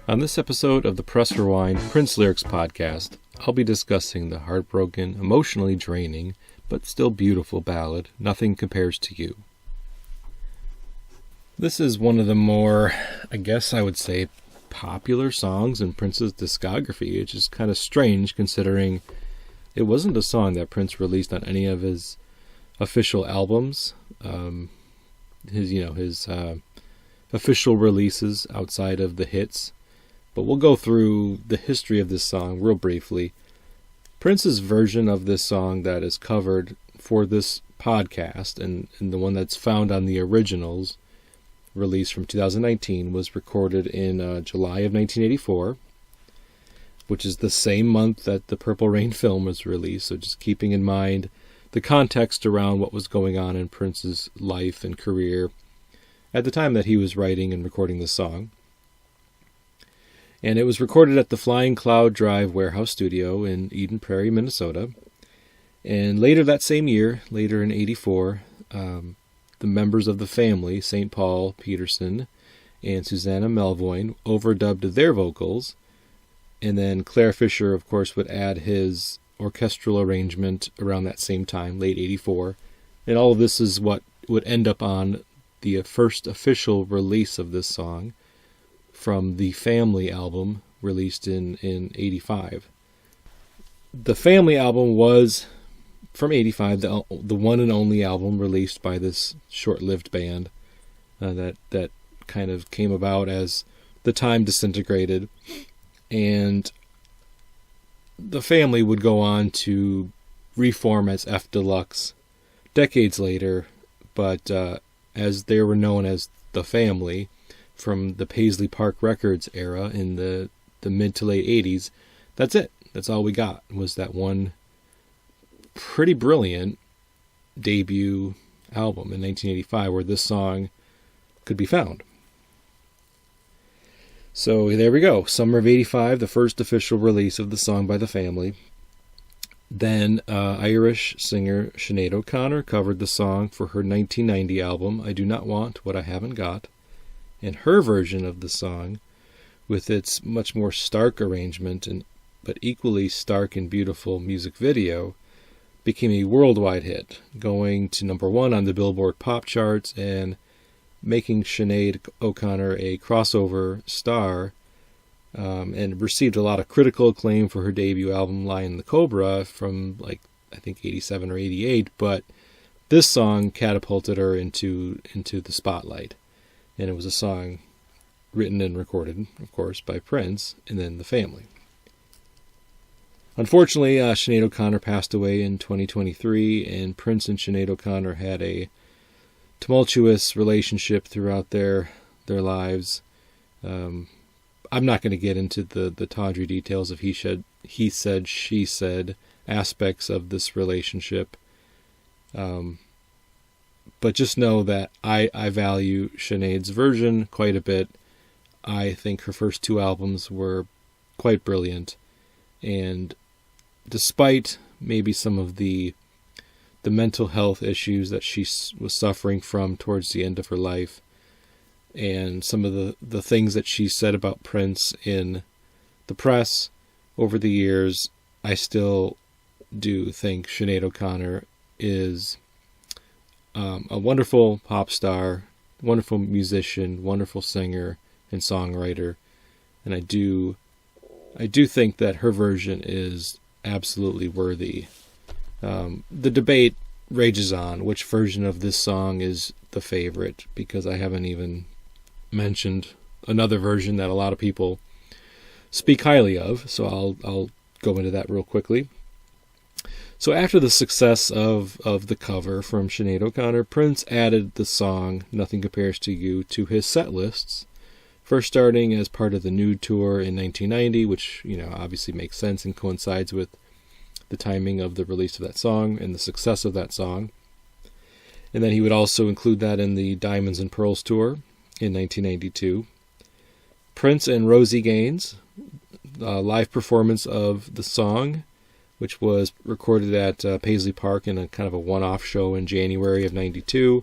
On this episode of the Press Rewind Prince Lyrics podcast, I'll be discussing the heartbroken, emotionally draining, but still beautiful ballad, Nothing Compares to You. This is one of the more, I guess I would say, popular songs in Prince's discography, which is kind of strange considering it wasn't a song that Prince released on any of his official albums, his official releases outside of the hits. But we'll go through the history of this song real briefly. Prince's version of this song that is covered for this podcast and the one that's found on the originals released from 2019 was recorded in July of 1984, which is the same month that the Purple Rain film was released. So just keeping in mind the context around what was going on in Prince's life and career at the time that he was writing and recording this song. And it was recorded at the Flying Cloud Drive Warehouse Studio in Eden Prairie, Minnesota. And later that same year, later in 84, the members of the family, St. Paul Peterson and Susanna Melvoin, overdubbed their vocals. And then Claire Fisher, of course, would add his orchestral arrangement around that same time, late 84. And all of this is what would end up on the first official release of this song, from the Family album released in 85. The Family album was, from 85, the one and only album released by this short-lived band that kind of came about as the time disintegrated. And the Family would go on to reform as F Deluxe decades later, but as they were known as the Family, from the Paisley Park Records era in the mid to late 80s, that's it. That's all we got, was that one pretty brilliant debut album in 1985 where this song could be found. So there we go. Summer of 85, the first official release of the song by the Family. Then Irish singer Sinead O'Connor covered the song for her 1990 album, I Do Not Want What I Haven't Got. And her version of the song, with its much more stark arrangement but equally stark and beautiful music video, became a worldwide hit, going to number one on the Billboard pop charts and making Sinead O'Connor a crossover star, and received a lot of critical acclaim for her debut album Lion the Cobra from I think 87 or 88, but this song catapulted her into the spotlight. And it was a song written and recorded, of course, by Prince and then the Family. Unfortunately, Sinead O'Connor passed away in 2023, and Prince and Sinead O'Connor had a tumultuous relationship throughout their lives. I'm not going to get into the tawdry details of he said, she said aspects of this relationship. But just know that I value Sinead's version quite a bit. I think her first two albums were quite brilliant. And despite maybe some of the mental health issues that she was suffering from towards the end of her life, and some of the things that she said about Prince in the press over the years, I still do think Sinead O'Connor is a wonderful pop star, wonderful musician, wonderful singer and songwriter, and I do think that her version is absolutely worthy. The debate rages on which version of this song is the favorite, because I haven't even mentioned another version that a lot of people speak highly of, so I'll go into that real quickly. So after the success of the cover from Sinead O'Connor, Prince added the song Nothing Compares to You to his set lists First starting as part of the Nude Tour in 1990, which, obviously makes sense and coincides with the timing of the release of that song and the success of that song. And then he would also include that in the Diamonds and Pearls Tour in 1992. Prince and Rosie Gaines, live performance of the song, which was recorded at Paisley Park in a kind of a one-off show in January of 92.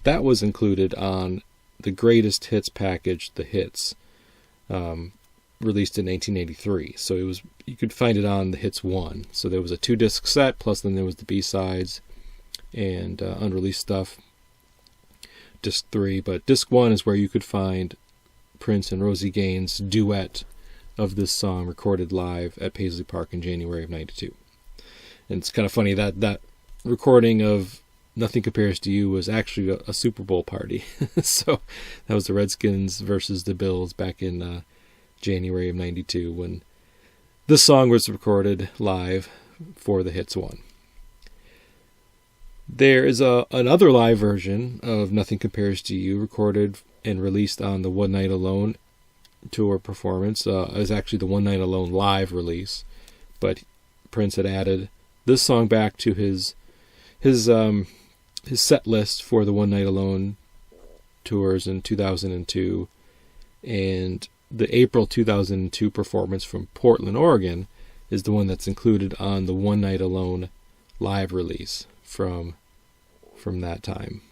That was included on the Greatest Hits package, The Hits, released in 1983. So you could find it on the Hits 1. So there was a 2-disc set, plus then there was the B-sides and unreleased stuff, Disc 3. But Disc 1 is where you could find Prince and Rosie Gaines' duet of this song recorded live at Paisley Park in January of 92. And it's kind of funny that recording of Nothing Compares to You was actually a Super Bowl party. So that was the Redskins versus the Bills back in January of 92 when this song was recorded live for the Hits 1. There is another live version of Nothing Compares to You recorded and released on the One Night Alone tour performance. It was actually the One Night Alone live release, but Prince had added this song back to his set list for the One Night Alone tours in 2002, and the April 2002 performance from Portland, Oregon is the one that's included on the One Night Alone live release from that time.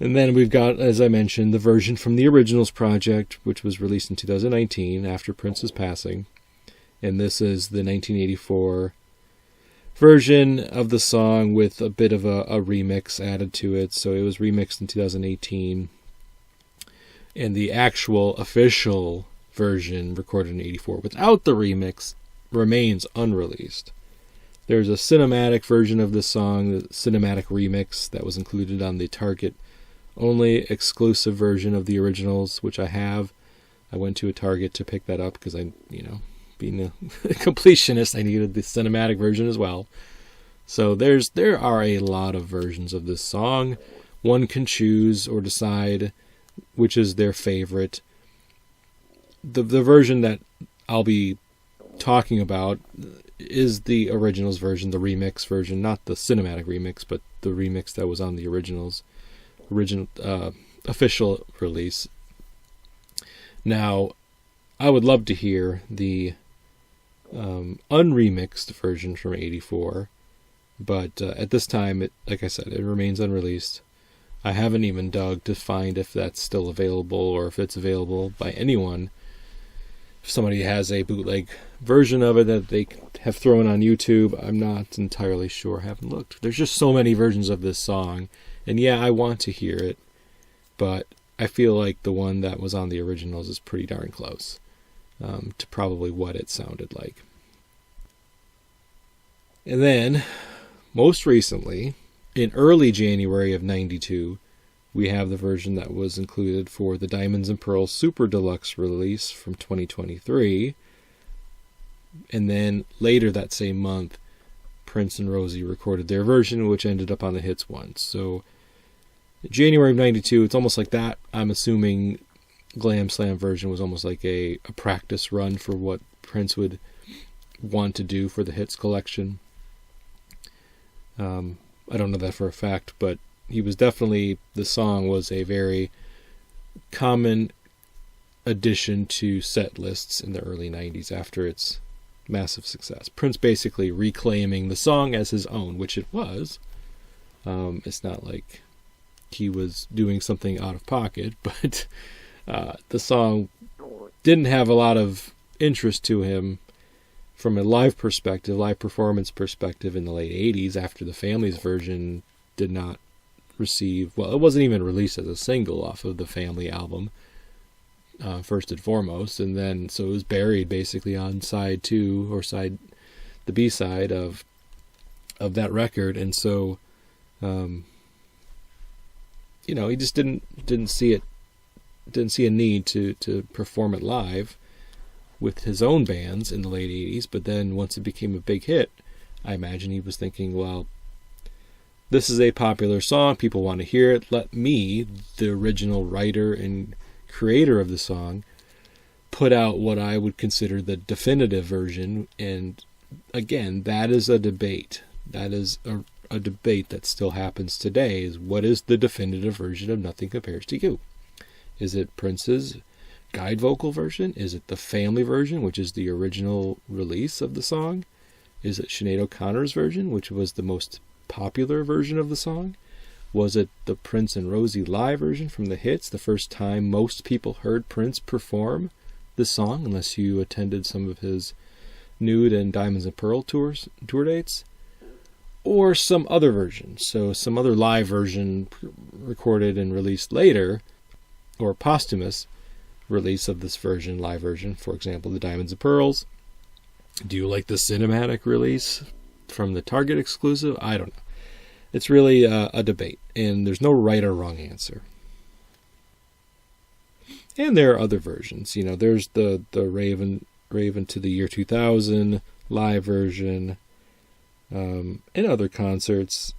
And then we've got, as I mentioned, the version from the Originals project, which was released in 2019 after Prince's passing. And this is the 1984 version of the song with a bit of a remix added to it. So it was remixed in 2018. And the actual official version recorded in 84 without the remix remains unreleased. There's a cinematic version of this song, the cinematic remix, that was included on the Target only exclusive version of the Originals, which I have. I went to a Target to pick that up because being a completionist, I needed the cinematic version as well. So there are a lot of versions of this song. One can choose or decide which is their favorite. The version that I'll be talking about is the Originals version, the remix version, not the cinematic remix, but the remix that was on the original official release. Now, I would love to hear the unremixed version from 84, but at this time, like I said, it remains unreleased. I haven't even dug to find if that's still available or if it's available by anyone. If somebody has a bootleg version of it that they have thrown on YouTube, I'm not entirely sure. I haven't looked. There's just so many versions of this song. And yeah, I want to hear it, but I feel like the one that was on the Originals is pretty darn close to probably what it sounded like. And then, most recently, in early January of 92, we have the version that was included for the Diamonds and Pearls Super Deluxe release from 2023. And then later that same month, Prince and Rosie recorded their version, which ended up on the Hits 1. So January of 92, it's almost like that. I'm assuming Glam Slam version was almost like a practice run for what Prince would want to do for the Hits collection. I don't know that for a fact, but he was definitely, the song was a very common addition to set lists in the early 90s after its massive success. Prince basically reclaiming the song as his own, which it was. It's not like he was doing something out of pocket, but the song didn't have a lot of interest to him from a live perspective, live performance perspective in the late 80s after the Family's version did not receive, well, it wasn't even released as a single off of the Family album, first and foremost, and then so it was buried basically on side 2 or the B-side of that record, and so he just didn't see a need to perform it live with his own bands in the late 80s. But then once it became a big hit, I imagine he was thinking, well, this is a popular song, people want to hear it, let me, the original writer and creator of the song, put out what I would consider the definitive version. And again, that is a debate. That is a debate that still happens today, is what is the definitive version of Nothing Compares to You? Is it Prince's guide vocal version? Is it the family version, which is the original release of the song? Is it Sinead O'Connor's version, which was the most popular version of the song? Was it the Prince and Rosie live version from the hits, the first time most people heard Prince perform this song, unless you attended some of his Nude and Diamonds and Pearl tour dates? Or some other version, so some other live version recorded and released later, or posthumous release of this version, live version, for example, the Diamonds and Pearls. Do you like the cinematic release from the Target exclusive? I don't know. It's really a debate, and there's no right or wrong answer. And there are other versions. There's the Raven to the Year 2000 live version, and other concerts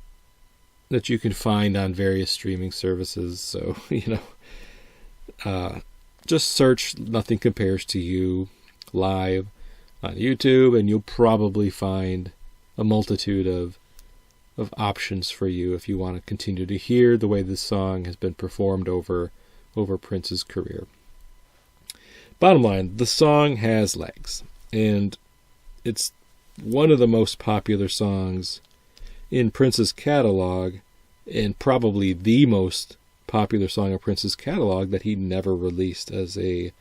that you can find on various streaming services. So, just search Nothing Compares to You live on YouTube, and you'll probably find a multitude of options for you if you want to continue to hear the way this song has been performed over Prince's career. Bottom line, the song has legs, and it's one of the most popular songs in Prince's catalog, and probably the most popular song in Prince's catalog that he never released as a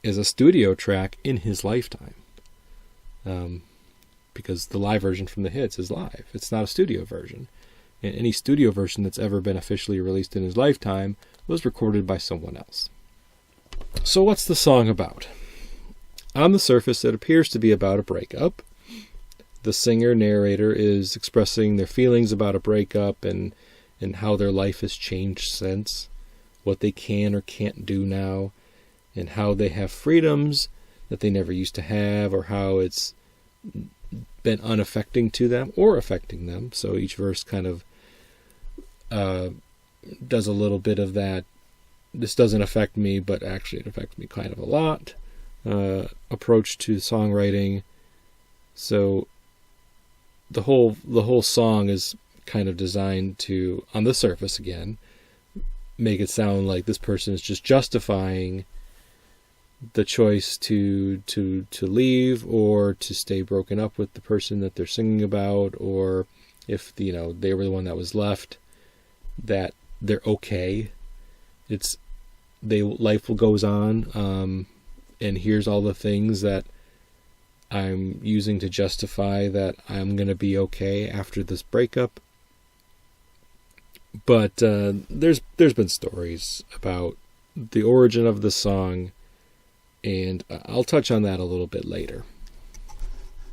studio track in his lifetime. Because the live version from the hits is live. It's not a studio version. And any studio version that's ever been officially released in his lifetime was recorded by someone else. So what's the song about? On the surface, it appears to be about a breakup. The singer-narrator is expressing their feelings about a breakup and how their life has changed since, what they can or can't do now, and how they have freedoms that they never used to have, or how it's been unaffecting to them or affecting them. So each verse kind of does a little bit of that. This doesn't affect me, but actually it affects me kind of a lot. Approach to songwriting. So the whole song is kind of designed to, on the surface again, make it sound like this person is just justifying the choice to leave or to stay broken up with the person that they're singing about, or if they were the one that was left, that they're okay. Life goes on, and here's all the things that I'm using to justify that I'm going to be okay after this breakup. But there's been stories about the origin of the song, and I'll touch on that a little bit later.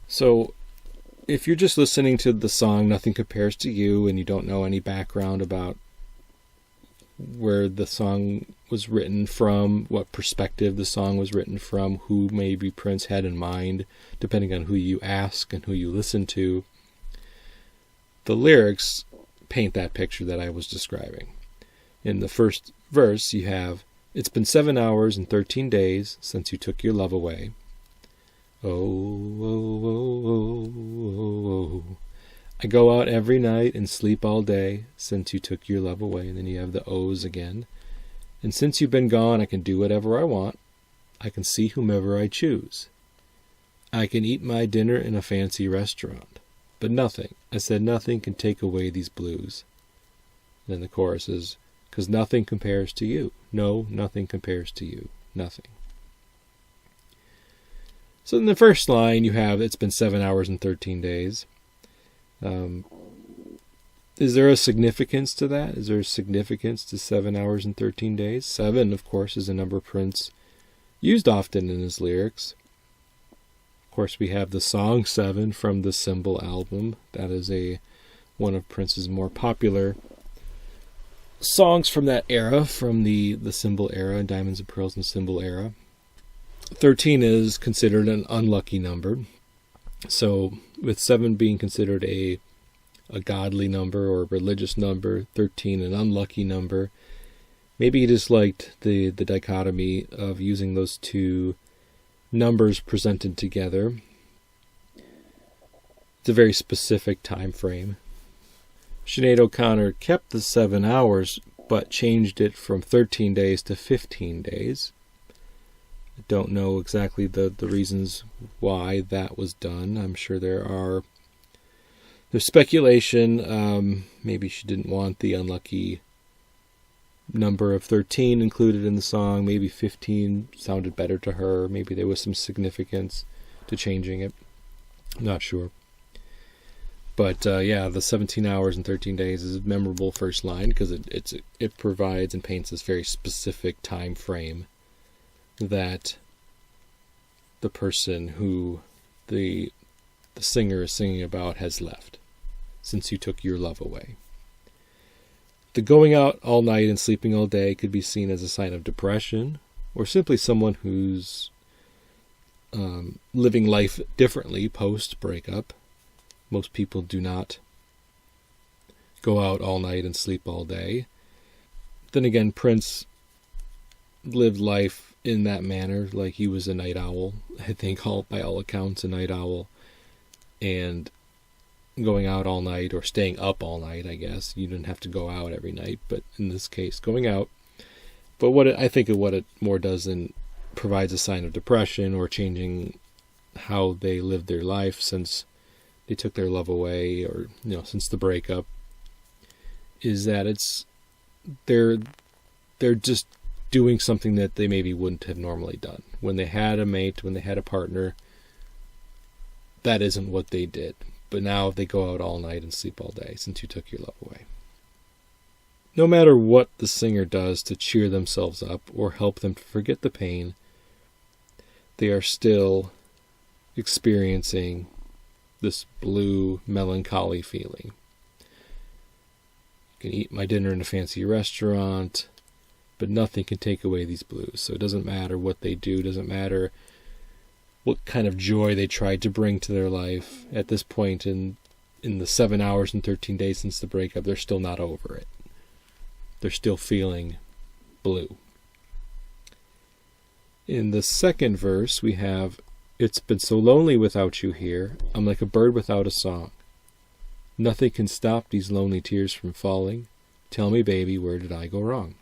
So if you're just listening to the song Nothing Compares to You, and you don't know any background about where the song was written from, what perspective the song was written from, who maybe Prince had in mind, depending on who you ask and who you listen to, the lyrics paint that picture that I was describing. In the first verse, you have, "It's been 7 hours and 13 days since you took your love away. Oh, oh, oh, oh, oh, oh. I go out every night and sleep all day since you took your love away." And then you have the O's again. "And since you've been gone, I can do whatever I want. I can see whomever I choose. I can eat my dinner in a fancy restaurant. But nothing, I said nothing can take away these blues." And then the chorus is, "'Cause nothing compares to you. No, nothing compares to you. Nothing." So in the first line, you have, "It's been 7 hours and 13 days. Is there a significance to that? Is there a significance to 7 hours and 13 days? 7, of course, is a number Prince used often in his lyrics. Of course, we have the song 7 from the Symbol album. That is one of Prince's more popular songs from that era, from the Symbol era, Diamonds and Pearls and Symbol era. 13 is considered an unlucky number. So with 7 being considered a a godly number or a religious number, 13 an unlucky number. Maybe he just liked the dichotomy of using those two numbers presented together. It's a very specific time frame. Sinead O'Connor kept the 7 hours, but changed it from 13 days to 15 days. I don't know exactly the reasons why that was done. I'm sure there's speculation. Maybe she didn't want the unlucky number of 13 included in the song. Maybe 15 sounded better to her. Maybe there was some significance to changing it. I'm not sure. But the 17 hours and 13 days is a memorable first line because it provides and paints this very specific time frame that the person who the singer is singing about has left since you took your love away. The going out all night and sleeping all day could be seen as a sign of depression or simply someone who's living life differently post-breakup. Most people do not go out all night and sleep all day. Then again, Prince lived life in that manner, like he was a night owl. I think by all accounts, a night owl. And going out all night, or staying up all night, I guess. You didn't have to go out every night, but in this case, going out. But what it more does than provides a sign of depression or changing how they lived their life since they took their love away, or since the breakup, is that they're just doing something that they maybe wouldn't have normally done. When they had a mate, when they had a partner, that isn't what they did. But now they go out all night and sleep all day since you took your love away. No matter what the singer does to cheer themselves up or help them to forget the pain, they are still experiencing this blue, melancholy feeling. You can eat my dinner in a fancy restaurant, but nothing can take away these blues. So it doesn't matter what they do, it doesn't matter what kind of joy they tried to bring to their life. At this point in the 7 hours and 13 days since the breakup, they're still not over it. They're still feeling blue. In the second verse, we have, "It's been so lonely without you here. I'm like a bird without a song. Nothing can stop these lonely tears from falling. Tell me, baby, where did I go wrong?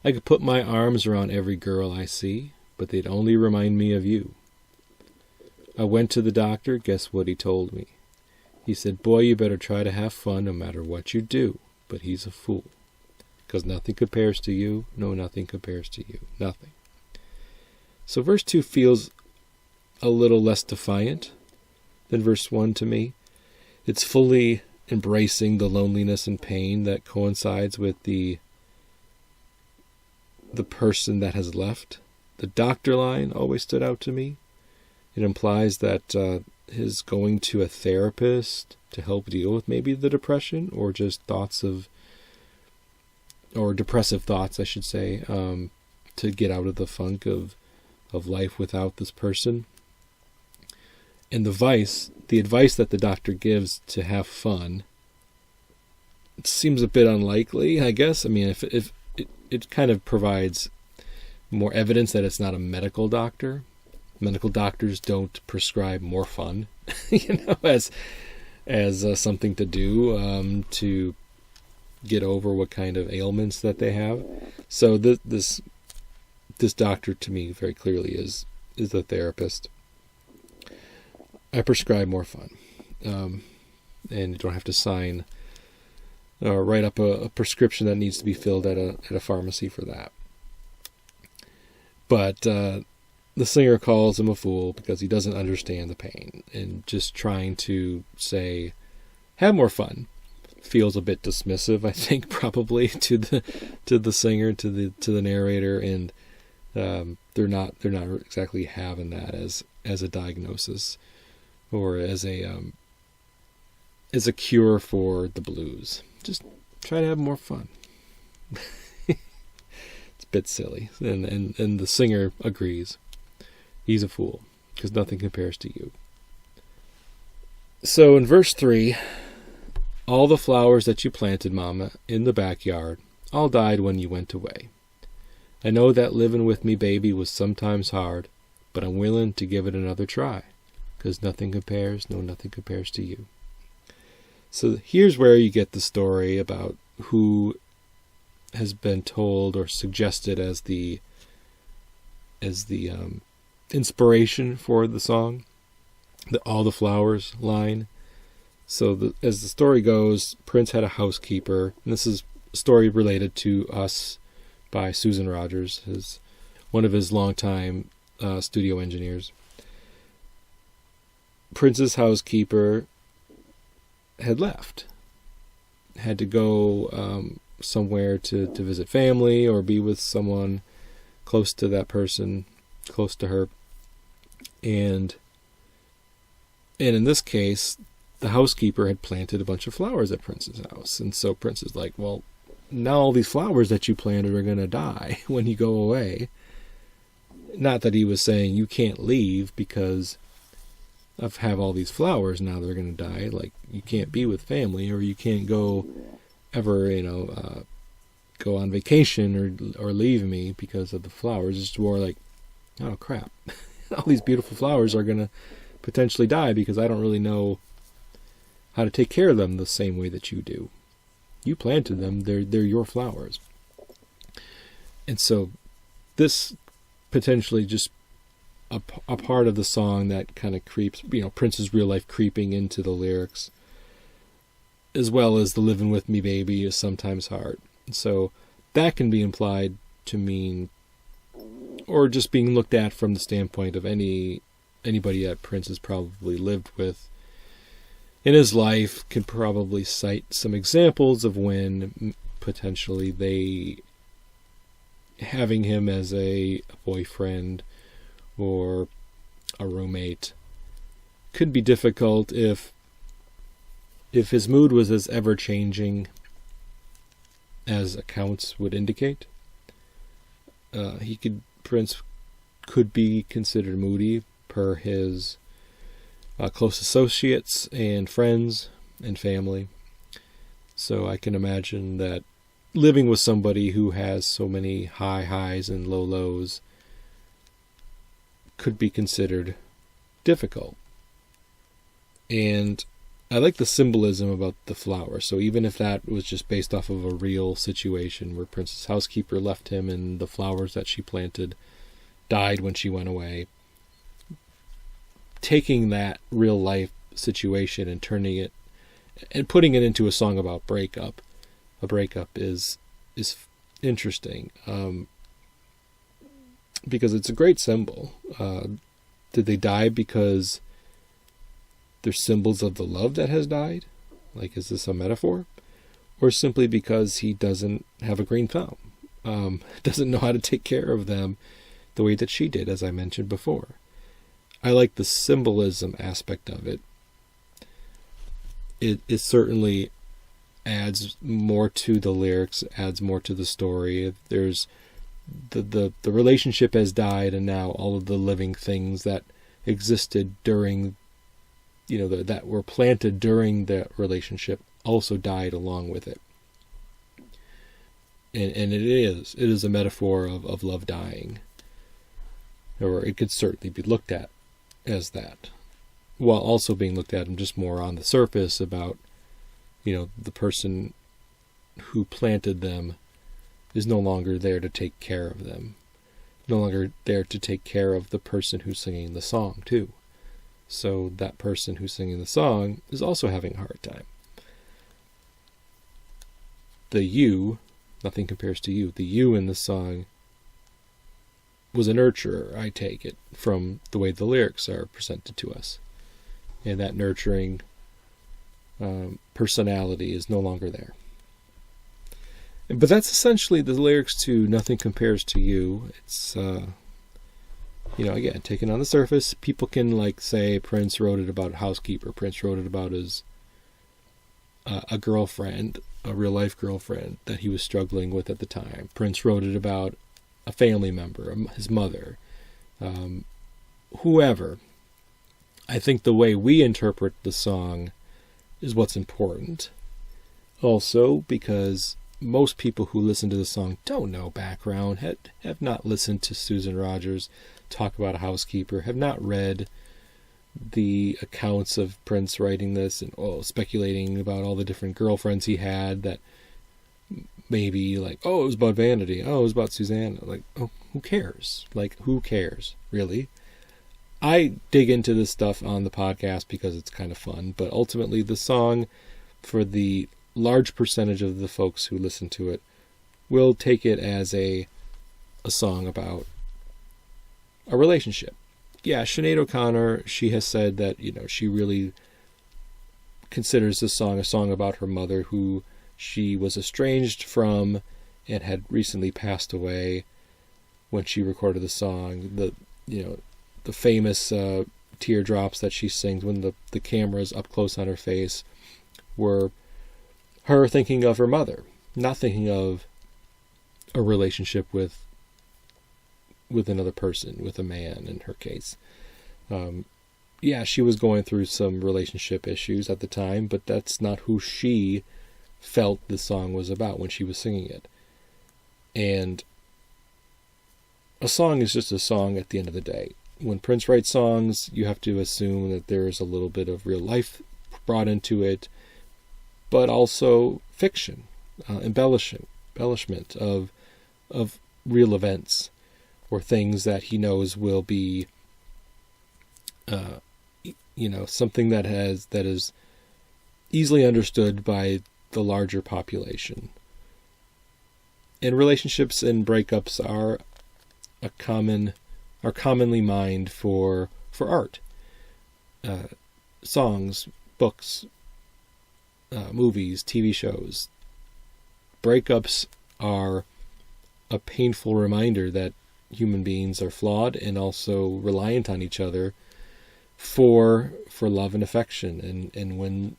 I could put my arms around every girl I see, but they'd only remind me of you. I went to the doctor, guess what he told me? He said, boy, you better try to have fun no matter what you do. But he's a fool. Because nothing compares to you. No, nothing compares to you. Nothing." So verse 2 feels a little less defiant than verse 1 to me. It's fully embracing the loneliness and pain that coincides with the person that has left. The doctor line always stood out to me. It implies that his going to a therapist to help deal with maybe the depression or just depressive thoughts, I should say, to get out of the funk of life without this person. And the advice that the doctor gives to have fun, it seems a bit unlikely, I guess. I mean, if it kind of provides more evidence that it's not a medical doctor. Medical doctors don't prescribe more fun, as something to do to get over what kind of ailments that they have. So this doctor, to me, very clearly is the therapist. I prescribe more fun, and you don't have to sign or write up a prescription that needs to be filled at a pharmacy for that. But the singer calls him a fool because he doesn't understand the pain, and just trying to say, have more fun, feels a bit dismissive, I think, probably to the singer, to the narrator, and they're not exactly having that as a diagnosis or as a cure for the blues. Just try to have more fun. It's a bit silly, and the singer agrees. He's a fool because nothing compares to you. So in verse 3, All the flowers that you planted, Mama, in the backyard, all died when you went away. I know that living with me, baby, was sometimes hard, but I'm willing to give it another try, 'cause nothing compares to you. So here's where you get the story about who has been told or suggested as the inspiration for the song, the all the flowers line. So as the story goes, Prince had a housekeeper, and this is a story related to Us by Susan Rogers, one of his longtime studio engineers. Prince's housekeeper had left, had to go somewhere to visit family or be with someone close to that person, close to her. And in this case, the housekeeper had planted a bunch of flowers at Prince's house. And so Prince is like, well, now all these flowers that you planted are going to die when you go away. Not that he was saying you can't leave because I have all these flowers, now they're going to die. Like, you can't be with family, or you can't go ever, go on vacation or leave me because of the flowers. It's more like, oh crap, all these beautiful flowers are going to potentially die because I don't really know how to take care of them the same way that you do. You planted them, they're your flowers. And so this potentially just a part of the song that kind of creeps, Prince's real life creeping into the lyrics, as well as the living with me, baby, is sometimes hard. So that can be implied to mean, or just being looked at from the standpoint of anybody that Prince has probably lived with in his life, can probably cite some examples of when potentially they having him as a boyfriend or a roommate could be difficult if his mood was as ever-changing as accounts would indicate. Prince could be considered moody per his close associates and friends and family. So I can imagine that living with somebody who has so many high highs and low lows could be considered difficult. And I like the symbolism about the flower. So even if that was just based off of a real situation where Prince's housekeeper left him and the flowers that she planted died when she went away, taking that real life situation and turning it and putting it into a song about a breakup is interesting, because it's a great symbol. Did they die because they're symbols of the love that has died? Like, is this a metaphor? Or simply because he doesn't have a green thumb, doesn't know how to take care of them the way that she did, as I mentioned before. I like the symbolism aspect of it. It certainly adds more to the lyrics, adds more to the story. There's the relationship has died, and now all of the living things that existed during, that were planted during the relationship also died along with it. And it is a metaphor of love dying. Or it could certainly be looked at as that, while also being looked at just more on the surface about, the person who planted them is no longer there to take care of them, no longer there to take care of the person who's singing the song too. So that person who's singing the song is also having a hard time. The you, nothing compares to you, the you in the song was a nurturer, I take it, from the way the lyrics are presented to us. And that nurturing personality is no longer there. But that's essentially the lyrics to Nothing Compares to You. It's, again, taken on the surface. People can, say Prince wrote it about a housekeeper. Prince wrote it about his a girlfriend, a real-life girlfriend that he was struggling with at the time. Prince wrote it about a family member, his mother, whoever. I think the way we interpret the song is what's important. Also, because most people who listen to the song don't know background, have not listened to Susan Rogers talk about a housekeeper, have not read the accounts of Prince writing this and speculating about all the different girlfriends he had that maybe like, it was about Vanity, it was about Susanna. Like, who cares? Like, who cares, really? I dig into this stuff on the podcast because it's kind of fun, but ultimately the song, for the large percentage of the folks who listen to it, will take it as a song about a relationship. Yeah, Sinead O'Connor, she has said that, she really considers this song a song about her mother, who she was estranged from and had recently passed away when she recorded the song. The famous teardrops that she sings when the camera's up close on her face were her thinking of her mother, not thinking of a relationship with another person, with a man in her case. She was going through some relationship issues at the time, but that's not who she felt the song was about when she was singing it. And a song is just a song at the end of the day. When Prince writes songs, you have to assume that there's a little bit of real life brought into it, but also fiction, embellishment of real events, or things that he knows will be, something that is easily understood by the larger population. And relationships and breakups are commonly mined for art, songs, books, movies, TV shows. Breakups are a painful reminder that human beings are flawed and also reliant on each other for love and affection, and when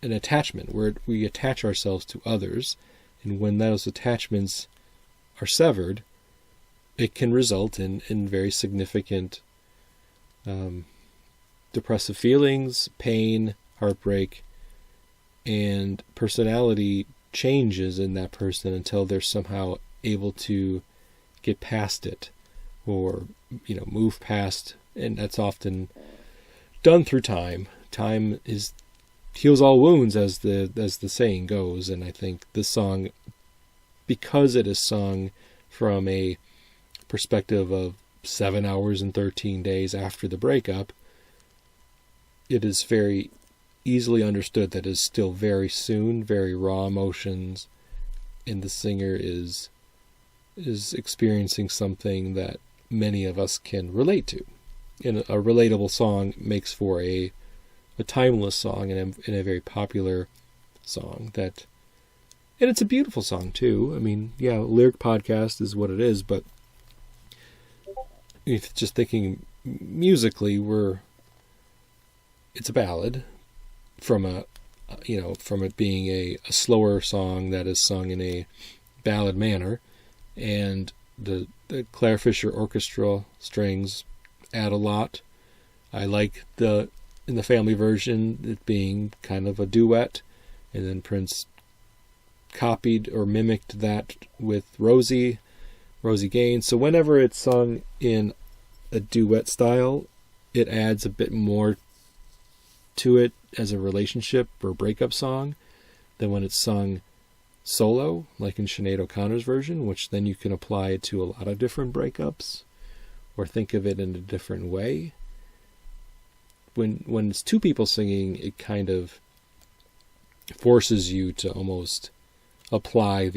an attachment where we attach ourselves to others, and when those attachments are severed, it can result in very significant depressive feelings, pain, heartbreak, and personality changes in that person until they're somehow able to get past it, or move past. And that's often done through time. Time heals all wounds, as the saying goes. And I think this song, because it is sung from a perspective of 7 hours and 13 days after the breakup, it is very easily understood that is still very soon, very raw emotions, and the singer is experiencing something that many of us can relate to. And a relatable song makes for a timeless song, and a very popular song and it's a beautiful song too. I mean, lyric podcast is what it is, but if just thinking musically, it's a ballad from it being a slower song that is sung in a ballad manner, and the Claire Fisher orchestra strings add a lot. I like in the family version it being kind of a duet, and then Prince copied or mimicked that with Rosie Gaines. So whenever it's sung in a duet style, it adds a bit more to it as a relationship or breakup song than when it's sung solo, like in Sinead O'Connor's version, which then you can apply it to a lot of different breakups or think of it in a different way. When it's two people singing, it kind of forces you to almost apply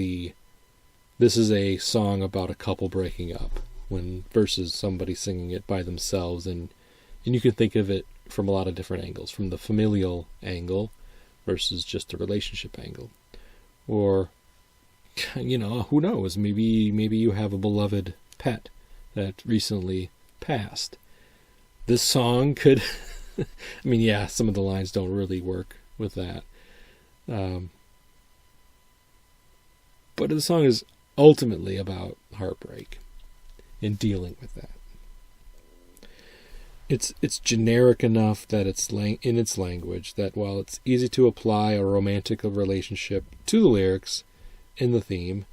this is a song about a couple breaking up, versus somebody singing it by themselves, and you can think of it from a lot of different angles, from the familial angle versus just a relationship angle. Or, who knows, maybe you have a beloved pet that recently passed. This song could, some of the lines don't really work with that. But the song is ultimately about heartbreak and dealing with that. it's generic enough that it's in its language, that while it's easy to apply a romantic relationship to the lyrics in the theme,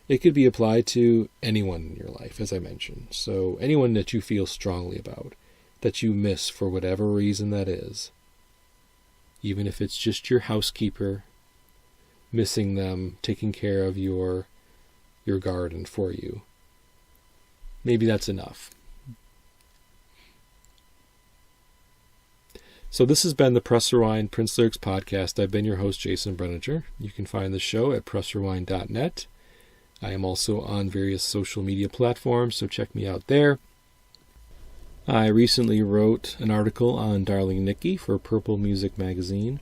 it could be applied to anyone in your life, as I mentioned. So anyone that you feel strongly about, that you miss for whatever reason that is, even if it's just your housekeeper, missing them, taking care of your garden for you. Maybe that's enough. So this has been the Press Rewind Prince Lyrics Podcast. I've been your host, Jason Brenninger. You can find the show at pressrewind.net. I am also on various social media platforms, so check me out there. I recently wrote an article on Darling Nikki for Purple Music magazine.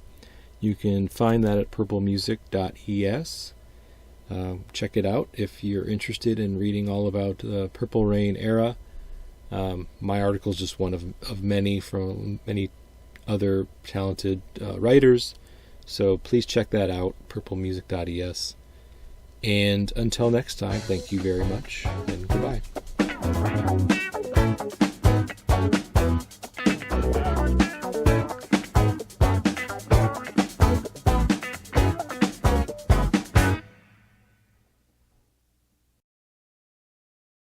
You can find that at purplemusic.es. Check it out if you're interested in reading all about the Purple Rain era. My article is just one of many from many other talented writers. So please check that out, purplemusic.es. And until next time, thank you very much, and goodbye.